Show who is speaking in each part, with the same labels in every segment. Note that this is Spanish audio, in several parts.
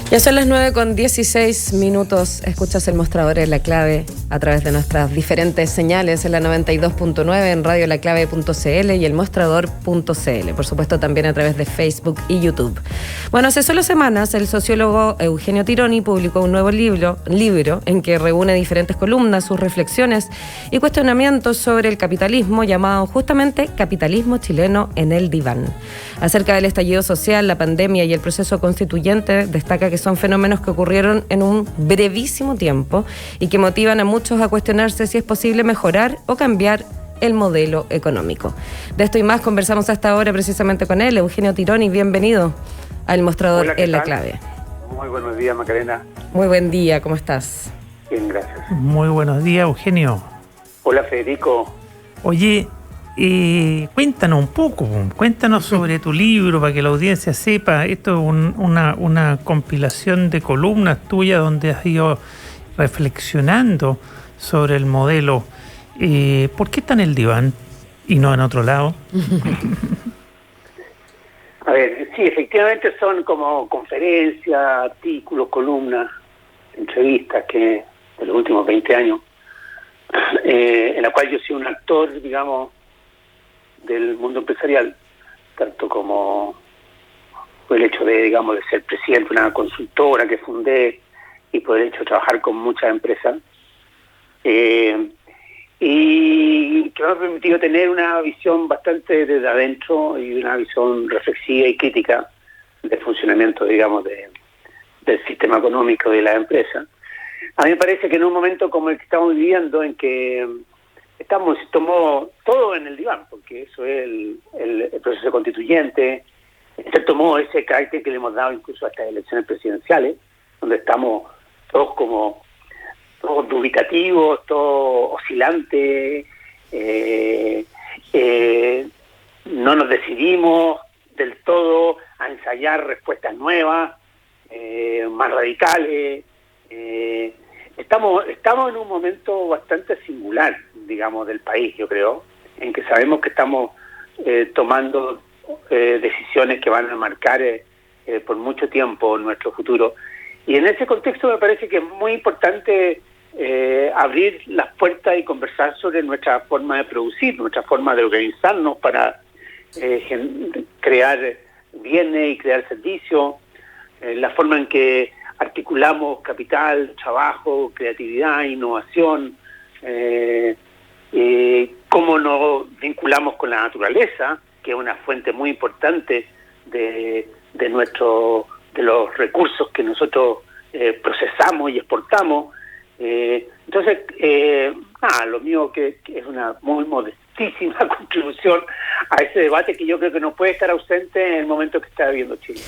Speaker 1: Ya son las 9:16. Escuchas el mostrador en La Clave a través de nuestras diferentes señales en la 92.9, en radiolaclave.cl y el mostrador.cl. Por supuesto, también a través de Facebook y YouTube. Bueno, hace solo semanas el sociólogo Eugenio Tironi publicó un nuevo libro en que reúne diferentes columnas, sus reflexiones y cuestionamientos sobre el capitalismo, llamado justamente Capitalismo Chileno en el Diván. Acerca del estallido social, la pandemia y el proceso constituyente, destaca que son fenómenos que ocurrieron en un brevísimo tiempo y que motivan a muchos a cuestionarse si es posible mejorar o cambiar el modelo económico. De esto y más conversamos hasta ahora precisamente con él, Eugenio Tironi. Bienvenido al Mostrador.
Speaker 2: Hola,
Speaker 1: en La Clave.
Speaker 2: Muy buenos días, Macarena.
Speaker 1: Muy buen día, ¿cómo estás?
Speaker 2: Bien, gracias.
Speaker 3: Muy buenos días, Eugenio.
Speaker 2: Hola, Federico.
Speaker 3: Oye, cuéntanos un poco, cuéntanos sobre tu libro para que la audiencia sepa. Esto es una compilación de columnas tuyas donde has ido reflexionando sobre el modelo. ¿Por qué está en el diván y no en otro lado?
Speaker 2: A ver, sí, efectivamente son como conferencias, artículos, columnas, entrevistas que de los últimos 20 años, en la cual yo soy un actor, digamos, del mundo empresarial, tanto como por el hecho de, digamos, de ser presidente de una consultora que fundé y por el hecho de trabajar con muchas empresas, y que me ha permitido tener una visión bastante desde adentro y una visión reflexiva y crítica del funcionamiento, digamos, del sistema económico de la empresa. A mí me parece que en un momento como el que estamos viviendo, en que se tomó todo en el diván, porque eso es el proceso constituyente, se tomó ese carácter que le hemos dado incluso a estas elecciones presidenciales, donde estamos todos dubitativos, todos oscilantes, no nos decidimos del todo a ensayar respuestas nuevas, más radicales. Estamos en un momento bastante singular, digamos, del país, yo creo, en que sabemos que estamos tomando decisiones que van a marcar por mucho tiempo nuestro futuro. Y en ese contexto me parece que es muy importante abrir las puertas y conversar sobre nuestra forma de producir, nuestra forma de organizarnos para crear bienes y crear servicios, la forma en que articulamos capital, trabajo, creatividad, innovación, cómo nos vinculamos con la naturaleza, que es una fuente muy importante de los recursos que nosotros procesamos y exportamos. Entonces, lo mío que es una muy modestísima contribución a ese debate que yo creo que no puede estar ausente en el momento que está viviendo Chile.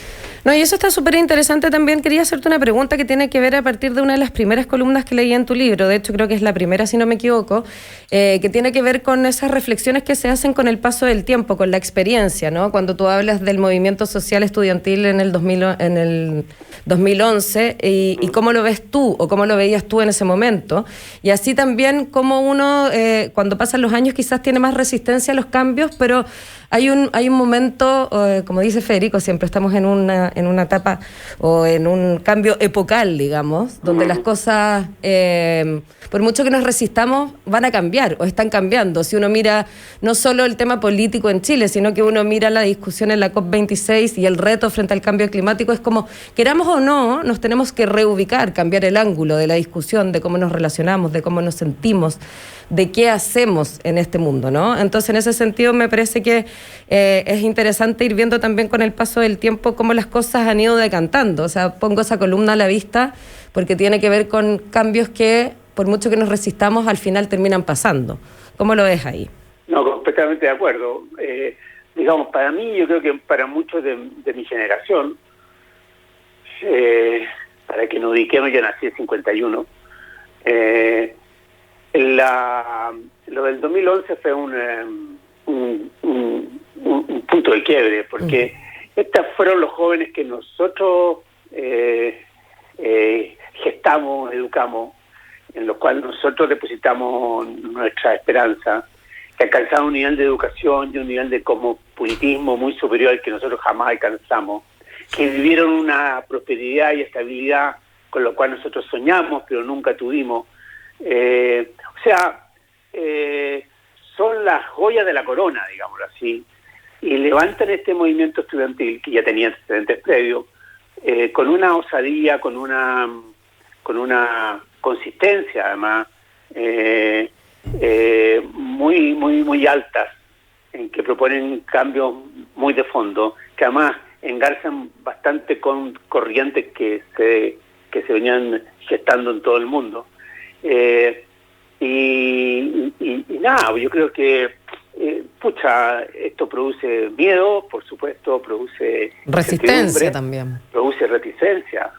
Speaker 1: No, y eso está súper interesante también. Quería hacerte una pregunta que tiene que ver a partir de una de las primeras columnas que leí en tu libro. De hecho, creo que es la primera, si no me equivoco, que tiene que ver con esas reflexiones que se hacen con el paso del tiempo, con la experiencia, ¿no? Cuando tú hablas del movimiento social estudiantil en el 2011 y cómo lo ves tú o cómo lo veías tú en ese momento. Y así también como uno, cuando pasan los años, quizás tiene más resistencia a los cambios, pero hay un momento, como dice Federico, siempre estamos en una etapa o en un cambio epocal, digamos, donde las cosas, por mucho que nos resistamos, van a cambiar o están cambiando. Si uno mira no solo el tema político en Chile, sino que uno mira la discusión en la COP26 y el reto frente al cambio climático, es como, queramos o no, nos tenemos que reubicar, cambiar el ángulo de la discusión, de cómo nos relacionamos, de cómo nos sentimos, de qué hacemos en este mundo, ¿no? Entonces, en ese sentido, me parece que es interesante ir viendo también con el paso del tiempo cómo las cosas han ido decantando. O sea, pongo esa columna a la vista porque tiene que ver con cambios que, por mucho que nos resistamos, al final terminan pasando. ¿Cómo lo ves ahí?
Speaker 2: No, completamente de acuerdo. Digamos, para mí, yo creo que para muchos de mi generación, para que nos ubiquemos, yo nací en 51, lo del 2011 fue un punto de quiebre, porque estos fueron los jóvenes que nosotros gestamos, educamos, en los cuales nosotros depositamos nuestra esperanza, que alcanzaron un nivel de educación y un nivel de cosmopolitismo muy superior al que nosotros jamás alcanzamos, que vivieron una prosperidad y estabilidad con lo cual nosotros soñamos, pero nunca tuvimos. Son las joyas de la corona, digámoslo así, y levantan este movimiento estudiantil, que ya tenía antecedentes previos, con una osadía, con una consistencia, además, muy altas, en que proponen cambios muy de fondo, que además engarzan bastante con corrientes que se venían gestando en todo el mundo. Y nada, yo creo que esto produce miedo, por supuesto, produce
Speaker 1: resistencia también.
Speaker 2: Produce reticencia,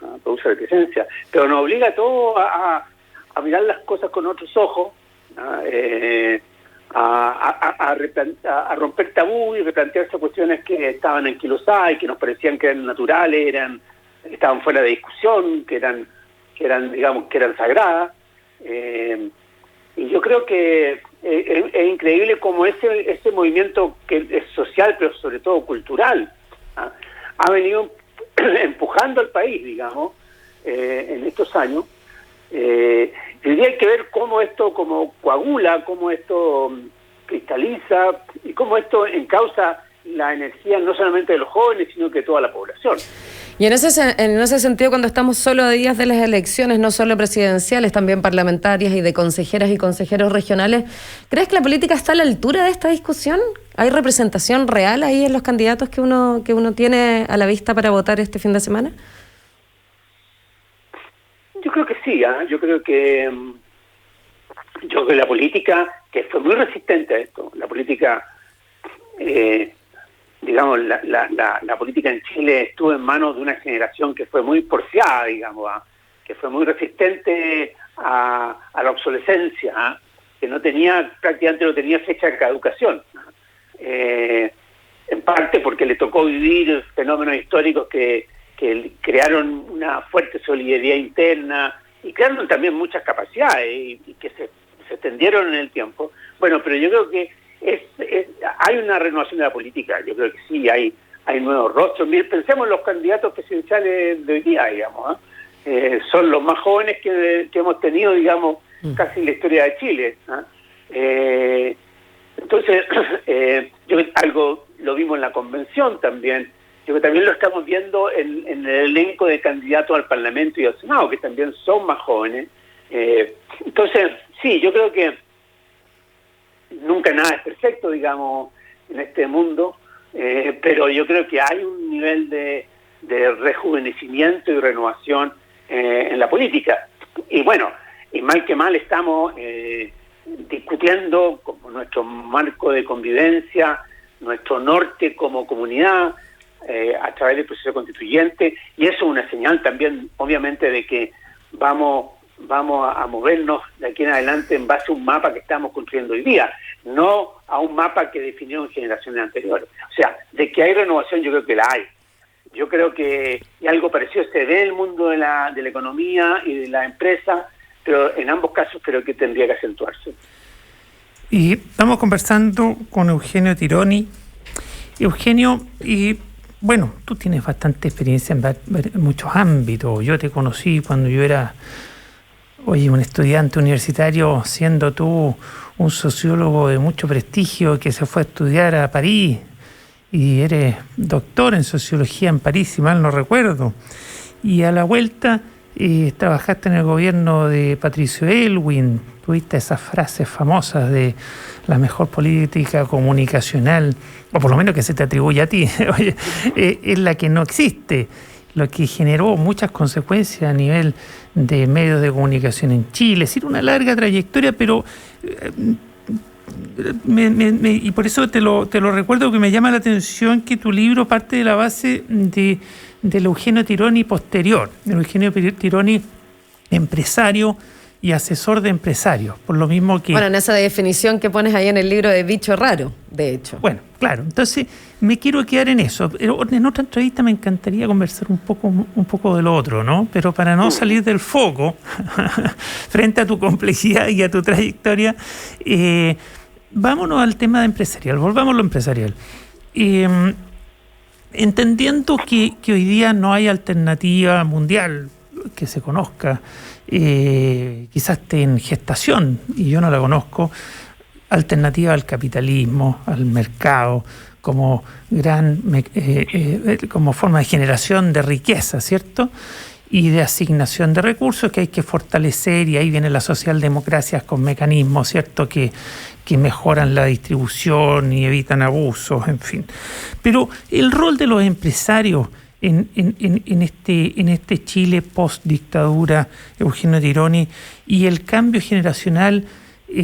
Speaker 2: pero nos obliga a todos a mirar las cosas con otros ojos, a romper tabú y replantearse cuestiones que estaban anquilosadas y que nos parecían que eran naturales, estaban fuera de discusión, que eran sagradas. Y yo creo que es increíble cómo ese movimiento que es social, pero sobre todo cultural, ha venido empujando al país, digamos, en estos años. Y hay que ver cómo esto como coagula, cómo esto cristaliza y cómo esto encausa la energía no solamente de los jóvenes, sino que de toda la población.
Speaker 1: Y en ese sentido, cuando estamos solo a días de las elecciones, no solo presidenciales, también parlamentarias y de consejeras y consejeros regionales, ¿crees que la política está a la altura de esta discusión? ¿Hay representación real ahí en los candidatos que uno tiene a la vista para votar este fin de semana?
Speaker 2: Yo creo que sí, yo creo que la política, que fue muy resistente a esto, la política... digamos, la política en Chile estuvo en manos de una generación que fue muy porfiada, digamos, que fue muy resistente a la obsolescencia, que prácticamente no tenía fecha de caducación, en parte porque le tocó vivir fenómenos históricos que crearon una fuerte solidaridad interna y crearon también muchas capacidades y que se extendieron en el tiempo. Bueno, pero yo creo que hay una renovación de la política. Yo creo que sí, hay nuevos rostros. Pensemos en los candidatos presidenciales de hoy día, digamos, son los más jóvenes que hemos tenido, digamos, casi en la historia de Chile. Entonces, algo lo vimos en la convención también. Yo creo que también lo estamos viendo en el elenco de candidatos al Parlamento y al Senado, que también son más jóvenes. Entonces, sí, yo creo que nunca nada es perfecto, digamos, en este mundo, pero yo creo que hay un nivel de rejuvenecimiento y renovación en la política. Y bueno, y mal que mal estamos discutiendo como nuestro marco de convivencia, nuestro norte como comunidad, a través del proceso constituyente, y eso es una señal también, obviamente, de que vamos a movernos de aquí en adelante en base a un mapa que estamos construyendo hoy día, no a un mapa que definieron generaciones anteriores. O sea, de que hay renovación, yo creo que la hay. Yo creo que y algo parecido se ve en el mundo de la economía y de la empresa, pero en ambos casos creo que tendría que acentuarse.
Speaker 3: Y estamos conversando con Eugenio Tironi. Eugenio, y bueno, tú tienes bastante experiencia en muchos ámbitos. Yo te conocí cuando yo era un estudiante universitario, siendo tú un sociólogo de mucho prestigio que se fue a estudiar a París, y eres doctor en sociología en París, si mal no recuerdo, y a la vuelta trabajaste en el gobierno de Patricio Aylwin, tuviste esas frases famosas de la mejor política comunicacional, o por lo menos que se te atribuye a ti, es la que no existe, lo que generó muchas consecuencias a nivel de medios de comunicación en Chile. Es decir, una larga trayectoria, pero y por eso te lo recuerdo, que me llama la atención que tu libro parte de la base del Eugenio Tironi posterior, del Eugenio Tironi empresario y asesor de empresarios, por lo mismo que...
Speaker 1: Bueno, en esa definición que pones ahí en el libro de bicho raro, de hecho.
Speaker 3: Bueno, claro, entonces me quiero quedar en eso. En otra entrevista me encantaría conversar un poco de lo otro, ¿no? Pero para no salir del foco, frente a tu complejidad y a tu trayectoria, vámonos al tema de empresarial, volvamos a lo empresarial. entendiendo que hoy día no hay alternativa mundial que se conozca, quizás esté en gestación, y yo no la conozco, alternativa al capitalismo, al mercado, como como forma de generación de riqueza, ¿cierto? Y de asignación de recursos que hay que fortalecer, y ahí vienen las socialdemocracias con mecanismos, ¿cierto?, que mejoran la distribución y evitan abusos, en fin. Pero el rol de los empresarios en este Chile post-dictadura, Eugenio Tironi, y el cambio generacional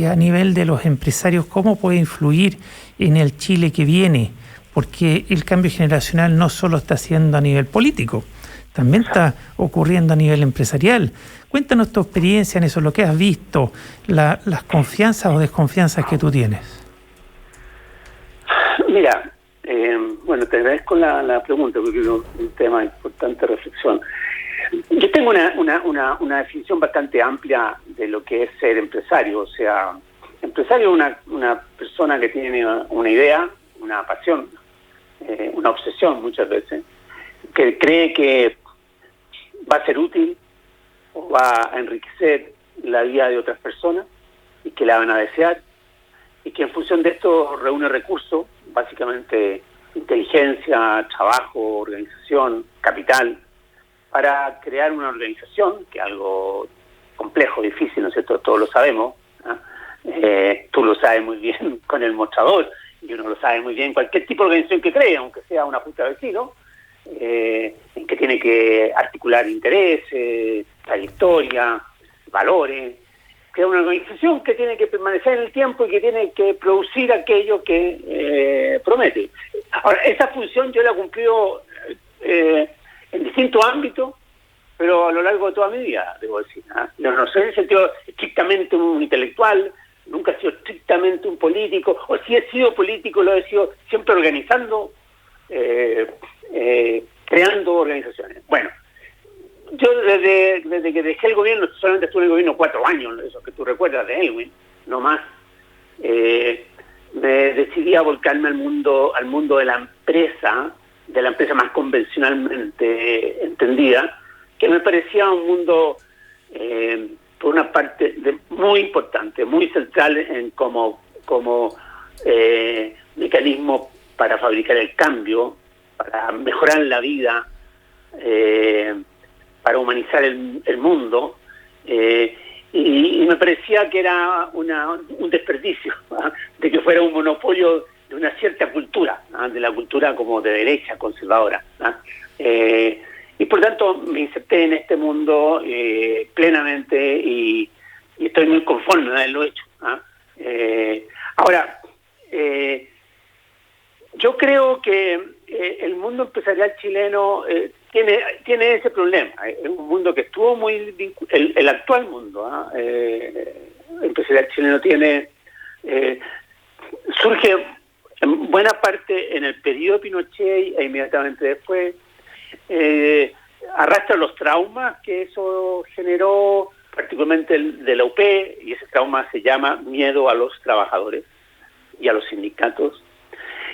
Speaker 3: a nivel de los empresarios, ¿cómo puede influir en el Chile que viene? Porque el cambio generacional no solo está haciendo a nivel político, también está ocurriendo a nivel empresarial. Cuéntanos tu experiencia en eso, lo que has visto, las confianzas o desconfianzas que tú tienes.
Speaker 2: Mira, bueno, te agradezco la pregunta porque es un tema de importante reflexión. Yo tengo una definición bastante amplia de lo que es ser empresario. O sea, empresario es una persona que tiene una idea, una pasión, una obsesión muchas veces, que cree que va a ser útil o va a enriquecer la vida de otras personas y que la van a desear, y que en función de esto reúne recursos, básicamente inteligencia, trabajo, organización, capital, para crear una organización, que es algo complejo, difícil, ¿no es cierto? Todos lo sabemos, ¿no? Tú lo sabes muy bien con el mostrador, y uno lo sabe muy bien cualquier tipo de organización que crea, aunque sea una junta de vecinos, en que tiene que articular intereses, trayectoria, valores, crear una organización que tiene que permanecer en el tiempo y que tiene que producir aquello que promete. Ahora, esa función yo la he cumplido en distintos ámbitos, pero a lo largo de toda mi vida, debo decir. Yo no soy en el sentido estrictamente un intelectual, nunca he sido estrictamente un político, o si he sido político lo he sido siempre organizando, creando organizaciones. Bueno, yo desde que dejé el gobierno, solamente estuve en el gobierno 4 años, eso que tú recuerdas de Elwin, no más, me decidí a volcarme al mundo de la empresa más convencionalmente entendida, que me parecía un mundo, por una parte, muy importante, muy central en como mecanismo para fabricar el cambio, para mejorar la vida, para humanizar el mundo, y me parecía que era un desperdicio, ¿no?, de que fuera un monopolio de una cierta cultura, ¿no?, de la cultura como de derecha, conservadora, ¿no? Y por tanto me inserté en este mundo plenamente, y estoy muy conforme de haberlo hecho, ¿no? Ahora, yo creo que el mundo empresarial chileno tiene ese problema. Es un mundo que estuvo muy vinculado, el actual mundo empresarial chileno surge en buena parte en el periodo Pinochet e inmediatamente después, arrastra los traumas que eso generó, particularmente de la UP, y ese trauma se llama miedo a los trabajadores y a los sindicatos.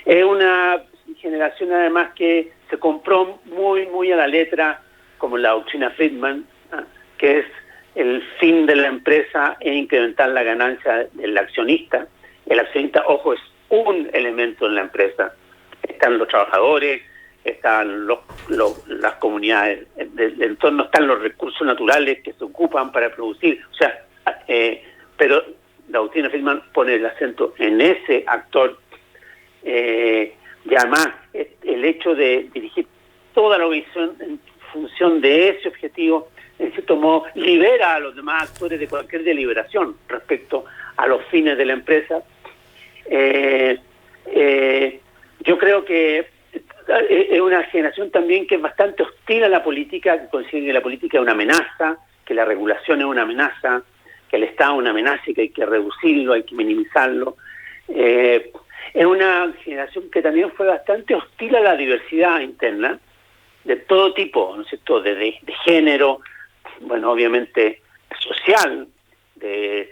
Speaker 2: Es una generación además que se compró muy, muy a la letra, como la doctrina Friedman, ¿no?, que es el fin de la empresa e incrementar la ganancia del accionista. El accionista, ojo, es un elemento en la empresa. Están los trabajadores, están las comunidades del entorno, están los recursos naturales que se ocupan para producir. O sea, pero la doctrina Friedman pone el acento en ese actor, y además el hecho de dirigir toda la organización en función de ese objetivo, en cierto modo, libera a los demás actores de cualquier deliberación respecto a los fines de la empresa. Yo creo que es una generación también que es bastante hostil a la política, que considera que la política es una amenaza, que la regulación es una amenaza, que el Estado es una amenaza y que hay que reducirlo, hay que minimizarlo. Es una generación que también fue bastante hostil a la diversidad interna, de todo tipo, ¿no es cierto?, de género, bueno, obviamente social, de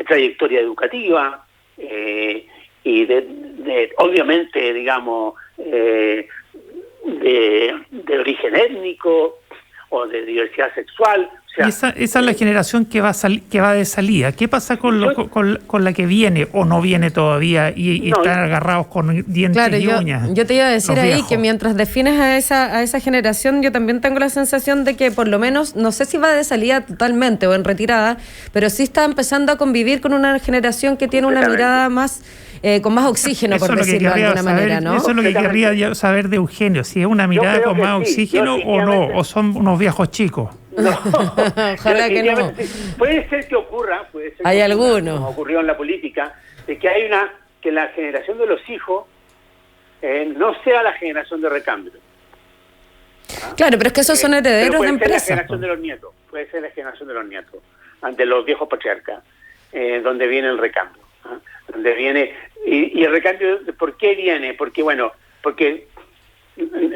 Speaker 2: trayectoria educativa, y de obviamente, digamos, de origen étnico o de diversidad sexual. O sea,
Speaker 3: y esa es la generación que va de salida. ¿Qué pasa con la que viene o no viene todavía y están agarrados con dientes y uñas?
Speaker 1: Yo te iba a decir ahí que mientras defines a esa generación, yo también tengo la sensación de que por lo menos, no sé si va de salida totalmente o en retirada, pero sí está empezando a convivir con una generación que tiene una mirada más... con más oxígeno, por decirlo de alguna manera, ¿no?
Speaker 3: Eso es lo que querría saber de Eugenio, si es una mirada con más oxígeno o no, o son unos viejos chicos.
Speaker 2: No,
Speaker 1: ojalá que no.
Speaker 2: Puede ser que ocurra,
Speaker 1: hay algunos,
Speaker 2: como ocurrió en la política, de que que la generación de los hijos no sea la generación de recambio.
Speaker 1: Claro, pero es que esos son herederos de empresas.
Speaker 2: Puede ser la generación de los nietos, puede ser la generación de los nietos, ante los viejos patriarcas, donde viene el recambio. Donde viene y el recambio, ¿por qué viene? Porque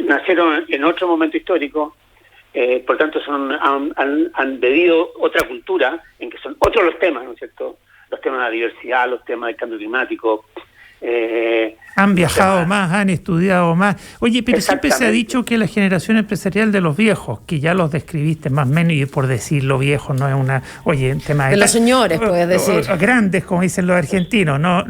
Speaker 2: nacieron en otro momento histórico, por tanto han bebido otra cultura, en que son otros los temas, ¿no es cierto? Los temas de la diversidad, los temas del cambio climático.
Speaker 3: Han viajado más, han estudiado más. Oye, pero siempre se ha dicho que la generación empresarial de los viejos, que ya los describiste más o menos, y por decirlo viejos no es una... Oye, el tema
Speaker 1: de los señores, puedes decir.
Speaker 3: Grandes, como dicen los argentinos, no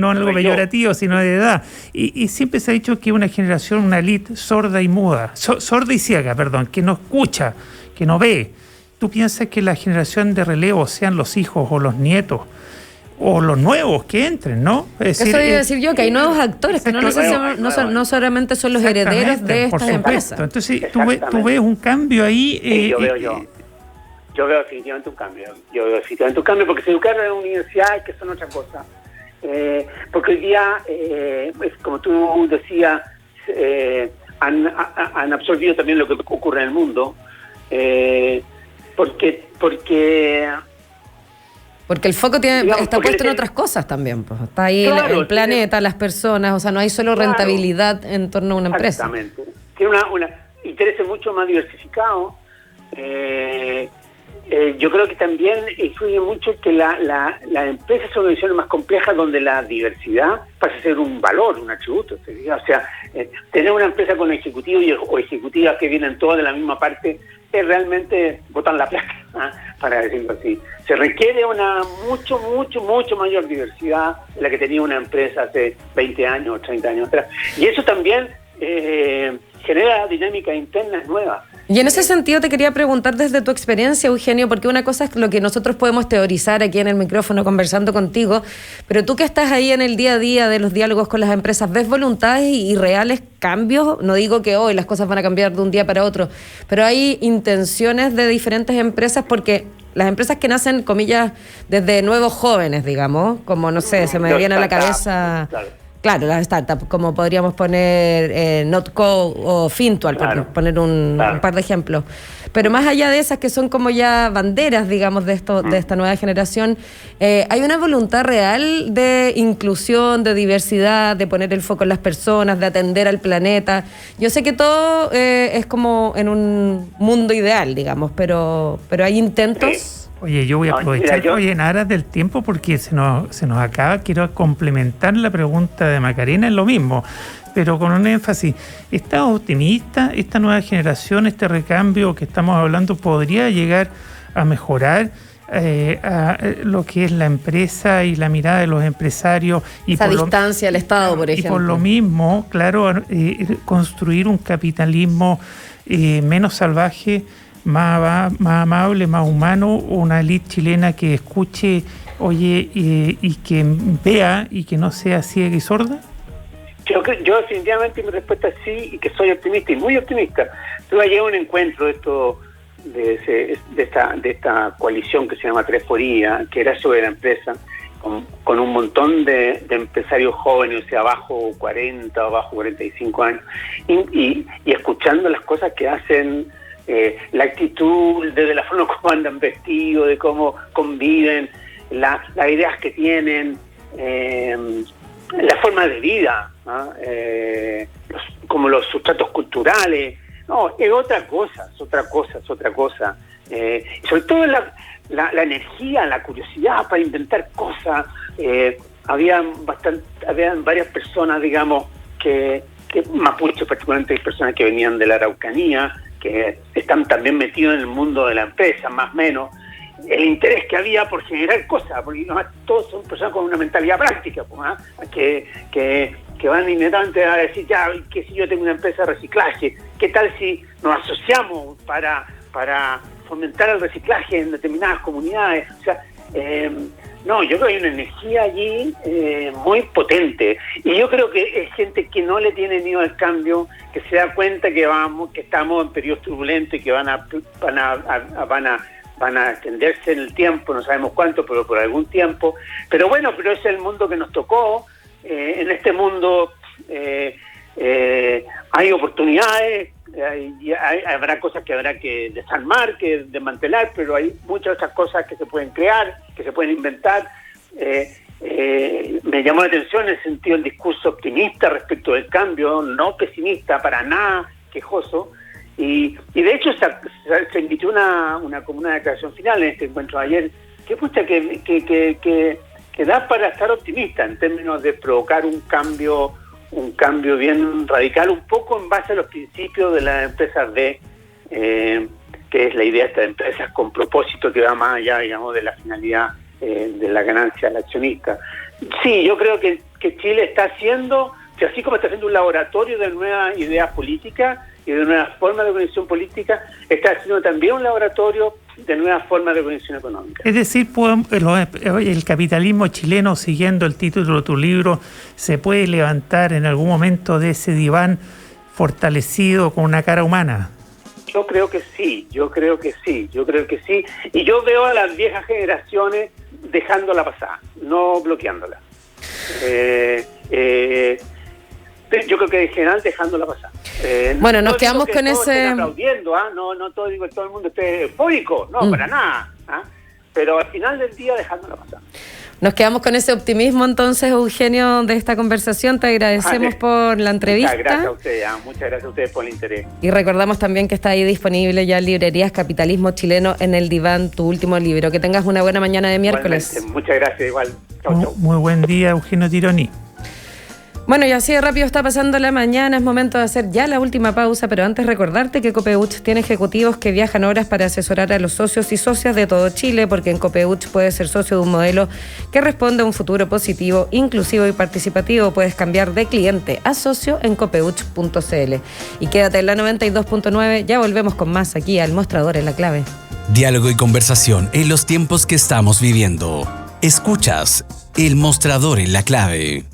Speaker 3: algo peyorativo, sino de edad. Y siempre se ha dicho que una generación, una élite sorda y muda, sorda y ciega, perdón, que no escucha, que no ve. ¿Tú piensas que la generación de relevo sean los hijos o los nietos? O los nuevos que entren, ¿no?
Speaker 1: Es decir, eso iba a decir yo, que hay nuevos actores, que no solamente son los herederos de estas empresas.
Speaker 3: Entonces, tú ves un cambio ahí.
Speaker 2: Yo veo definitivamente un cambio. Porque se educaron en universidades que son otra cosa. Porque hoy día, como tú decías, han absorbido también lo que ocurre en el mundo. Porque
Speaker 1: el foco está puesto en otras cosas también, pues. Está ahí el planeta, las personas, o sea, no hay solo rentabilidad en torno a una empresa.
Speaker 2: Exactamente. Tiene una intereses mucho más diversificados. Yo creo que también influye mucho que las empresas son organizaciones más complejas donde la diversidad pasa a ser un valor, un atributo. O sea, tener una empresa con ejecutivos o ejecutivas que vienen todas de la misma parte es realmente botar la placa, para decirlo así. Se requiere una mucho mayor diversidad de la que tenía una empresa hace 20 años o 30 años atrás. Y eso también genera dinámicas internas nuevas.
Speaker 1: Y en ese sentido te quería preguntar desde tu experiencia, Eugenio, porque una cosa es lo que nosotros podemos teorizar aquí en el micrófono conversando contigo, pero tú que estás ahí en el día a día de los diálogos con las empresas, ¿ves voluntades y reales cambios? No digo que hoy las cosas van a cambiar de un día para otro, pero hay intenciones de diferentes empresas, porque las empresas que nacen, comillas, desde nuevos jóvenes, digamos, como no sé, se me viene a la cabeza... Claro, las startups, como podríamos poner Notco o Fintual, por poner un par de ejemplos. Pero más allá de esas que son como ya banderas, digamos, de esta nueva generación, hay una voluntad real de inclusión, de diversidad, de poner el foco en las personas, de atender al planeta. Yo sé que todo es como en un mundo ideal, digamos, pero hay intentos...
Speaker 2: Sí.
Speaker 3: Oye, yo voy a aprovechar en aras del tiempo porque se nos acaba. Quiero complementar la pregunta de Macarena en lo mismo, pero con un énfasis. ¿Estás optimista? ¿Esta nueva generación, este recambio que estamos hablando, podría llegar a mejorar a lo que es la empresa y la mirada de los empresarios? Y
Speaker 1: esa distancia al Estado, por ejemplo.
Speaker 3: Y por lo mismo, claro, construir un capitalismo menos salvaje, más amable, más humano, una élite chilena que escuche, oye, y que vea y que no sea ciega y sorda?
Speaker 2: Yo definitivamente mi respuesta es sí, y que soy optimista y muy optimista. Tuve ayer un encuentro de esta coalición que se llama Treforía, que era sobre la empresa, con un montón de empresarios jóvenes, o sea, abajo 40 o abajo 45 años, y escuchando las cosas que hacen, la actitud, desde la forma como andan vestidos, de cómo conviven, las ideas que tienen, la forma de vida, ¿no? Como los sustratos culturales. No, es otra cosa. Sobre todo la energía, la curiosidad para inventar cosas. Habían varias personas, digamos, que mapuches, particularmente hay personas que venían de la Araucanía, que están también metidos en el mundo de la empresa, más o menos, el interés que había por generar cosas, porque no, todos son personas con una mentalidad práctica, pues, que van inmediatamente a decir, ya, que si yo tengo una empresa de reciclaje, ¿qué tal si nos asociamos para fomentar el reciclaje en determinadas comunidades? O sea, no, yo creo que hay una energía allí muy potente, y yo creo que es gente que no le tiene miedo al cambio, que se da cuenta que estamos en periodos turbulentos y que van a extenderse en el tiempo, no sabemos cuánto, pero por algún tiempo. Pero bueno, pero es el mundo que nos tocó. En este mundo hay oportunidades, habrá cosas que habrá que desarmar, que desmantelar, pero hay muchas otras cosas que se pueden crear, que se pueden inventar. Me llamó la atención en el sentido del discurso optimista respecto del cambio, no pesimista, para nada quejoso. Y de hecho se emitió una declaración final en este encuentro de ayer, que da para estar optimista en términos de provocar un cambio bien radical, un poco en base a los principios de las empresas que es la idea de estas empresas con propósito que va más allá, digamos, de la finalidad de la ganancia del accionista. Sí, yo creo que Chile está haciendo, así como está haciendo un laboratorio de nuevas ideas políticas y de nuevas formas de organización política, está haciendo también un laboratorio de nuevas formas de organización económica.
Speaker 3: Es decir, el capitalismo chileno, siguiendo el título de tu libro, ¿se puede levantar en algún momento de ese diván fortalecido con una cara humana?
Speaker 2: Yo creo que sí. Y yo veo a las viejas generaciones dejándola pasar, no bloqueándola. Yo creo que en general dejándola pasar.
Speaker 1: Bueno, nos quedamos con ese...
Speaker 2: aplaudiendo, no todo el mundo esté eufórico, no, para nada. Pero al final del día dejándola pasar.
Speaker 1: Nos quedamos con ese optimismo entonces, Eugenio, de esta conversación. Te agradecemos por la entrevista.
Speaker 2: Muchas gracias a ustedes por el interés.
Speaker 1: Y recordamos también que está ahí disponible ya en librerías Capitalismo Chileno en el Diván, tu último libro. Que tengas una buena mañana de miércoles.
Speaker 2: Igualmente. Muchas gracias, igual. Chau.
Speaker 3: Muy buen día, Eugenio Tironi.
Speaker 1: Bueno, y así de rápido está pasando la mañana, es momento de hacer ya la última pausa, pero antes recordarte que Copeuch tiene ejecutivos que viajan horas para asesorar a los socios y socias de todo Chile, porque en Copeuch puedes ser socio de un modelo que responde a un futuro positivo, inclusivo y participativo. Puedes cambiar de cliente a socio en copeuch.cl. Y quédate en la 92.9, ya volvemos con más aquí al Mostrador en la Clave.
Speaker 4: Diálogo y conversación en los tiempos que estamos viviendo. Escuchas El Mostrador en la Clave.